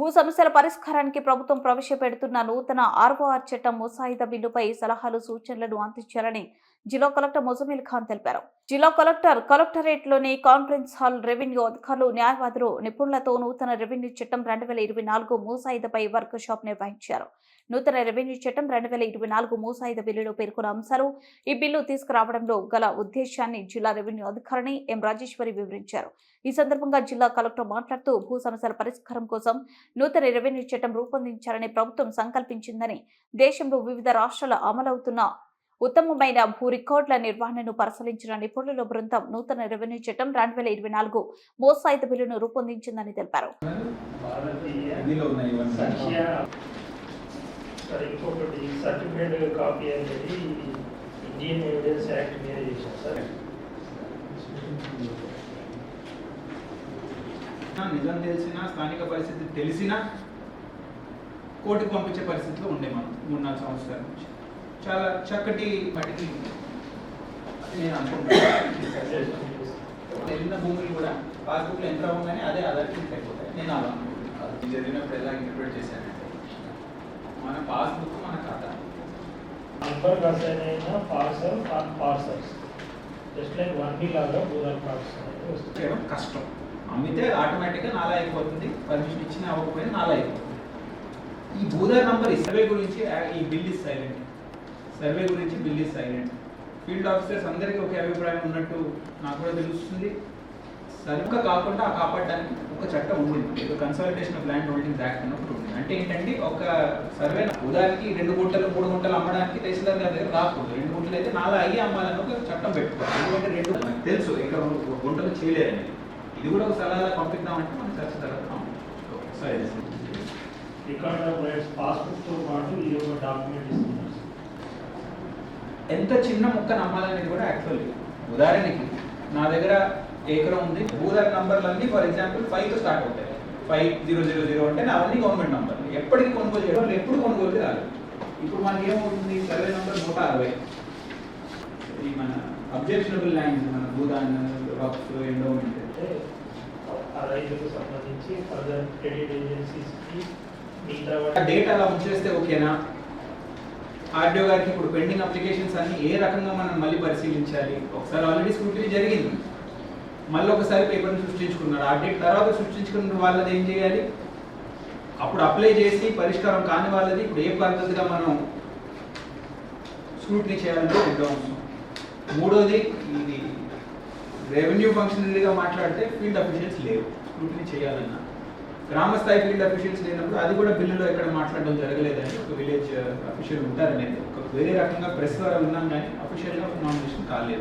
భూ సమస్యల పరిష్కారానికి ప్రభుత్వం ప్రవేశపెడుతున్న నూతన ఆర్ఓఆర్ చట్టం ముసాయిదా బిల్లుపై సలహాలు సూచనలను అందించాలని జిల్లా కలెక్టర్ ముజమిల్ ఖాన్ తెలిపారు. జిల్లా కలెక్టరేట్లోని కాన్ఫరెన్స్ హాల్ రెవెన్యూ అధికారులు, న్యాయవాదులు, నిపుణులతో నూతన రెవెన్యూ చట్టం 2024 ముసాయిదాపై వర్క్ షాప్ నిర్వహించారు. నూతన రెవెన్యూ చట్టం 2024 ముసాయిదా బిల్లులో పేర్కొన్న అంశాలు, ఈ బిల్లు తీసుకురావడంలో గల ఉద్దేశాన్ని జిల్లా రెవెన్యూ అధికారిని ఎం రాజేశ్వరి వివరించారు. ఈ సందర్భంగా జిల్లా కలెక్టర్ మాట్లాడుతూ భూ సమస్యల పరిష్కారం కోసం నూతన రెవెన్యూ చట్టం రూపొందించాలని ప్రభుత్వం సంకల్పించిందని, దేశంలో వివిధ రాష్ట్రాల అమలవుతున్న ఉత్తమమైన భూ రికార్డుల నిర్వహణను పరిశీలించిన నిపుణుల బృందం నూతన రెవెన్యూ చట్టం 2024 ముసాయిదా బిల్లును రూపొందించిందని తెలిపారు. నిజం తెలిసినా, స్థానిక పరిస్థితి తెలిసినా కోర్టుకు పంపించే పరిస్థితిలో ఉండే మనం 3-4 సంవత్సరాల నుంచి. చాలా చక్కటి మటికి నేను అనుకుంటున్నాను. వెళ్ళిన భూములు కూడా పాస్బుక్లో ఎంత అవ్వగానే అదే ఆధార్ లింక్ అయిపోతాయి. నేను అలా జరిగినప్పుడు ఎలా ఇంటర్ప్రిట్ చేశానంటే, మన పాస్బుక్ మన ఖాతా కష్టం. అమ్మితే ఆటోమేటిక్గా నాలా అయిపోతుంది, పర్మిషన్ ఇచ్చినా అవ్వకపోయినా నాలా అయిపోతుంది. ఈ భూదార్ నంబర్ సర్వే గురించి ఈ బిల్ ఇస్ సైలెంట్. సర్వే గురించి bill is silent. Field officers అందరికీ ఒకే అభిప్రాయం ఉన్నట్టు నాకు కూడా తెలుస్తుంది. సరిగ్గా కాకుండా కాపాడడానికి ఒక చట్టం ఉండింది, consultation of land holdings act అన్నప్పుడు ఉంది. అంటే ఏంటంటే, ఒక సర్వే ఉదాహరణకి 2 గుంటలు 3 గుంటలు అమ్మడానికి తహసీల్దార్ గారి దగ్గర రాకూడదు. 2 గుంటలు అయితే నాలా అయ్యి అమ్మాలని ఒక చట్టం పెట్టుకోవాలి. ఎందుకంటే 2 నాకు తెలుసు ఇక్కడ గుంటలు చేయలేరని. ఇది కూడా ఒక సలహా పంపిద్దామంటే మనం చర్చ తర్వాత ఎంత చిన్న ముక్క నమ్మాలనేది కూడా యాక్చువల్లీ. ఉదాహరణకి నా దగ్గర ఎకరం ఉంది, భూదార్ నంబర్లన్నీ ఫర్ ఎగ్జాంపుల్ 5తో స్టార్ట్ అవుతాయి. 5000 అంటే అవన్నీ గవర్నమెంట్ నంబర్లు. ఎప్పటికి కొనుగోలు చేయడం, ఎప్పుడు కొనుగోలు రాలేదు. ఇప్పుడు మనకి ఏమవుతుంది, సర్వే నంబర్ 160. ఈ మన అబ్జెక్షనబుల్ ల్యాండ్స్, మన భూదాన్, రాక్స్, ఎండోమెంట్ రైతులకు సంబంధించి ఫర్దర్ క్రెడిట్ ఏజెన్సీస్కి డేటా అలా ఉంచేస్తే ఓకేనా? ఆర్డీఓ గారికి ఇప్పుడు పెండింగ్ అప్లికేషన్స్ అన్ని ఏ రకంగా మనం మళ్ళీ పరిశీలించాలి? ఒకసారి ఆల్రెడీ స్క్రూటినీ జరిగింది, మళ్ళీ ఒకసారి పేపర్ని సృష్టించుకున్నారు. ఆ డేట్ తర్వాత సృష్టించుకున్న వాళ్ళది ఏం చేయాలి? అప్పుడు అప్లై చేసి పరిష్కారం కాని వాళ్ళది ఇప్పుడు ఏ పద్ధతిగా మనం స్క్రూటినీ చేయాలంటే అవసరం. మూడోది, ఇది రెవెన్యూ ఫంక్షనరీగా మాట్లాడితే ఫీల్డ్ అఫీషియల్స్ లేవు స్క్రూటినీ చేయాలన్నా. గ్రామ స్థాయి ఫీల్డ్ అఫీషియల్స్ లేనప్పుడు అది కూడా బిల్లులో ఎక్కడ మాట్లాడడం జరగలేదని, ఒక విలేజ్ అఫీషియల్ ఉంటారనేది ఒక వేరే రకంగా ప్రెస్ ద్వారా విన్నాం, కానీ అఫీషియల్గా నామినేషన్ కాలేదు.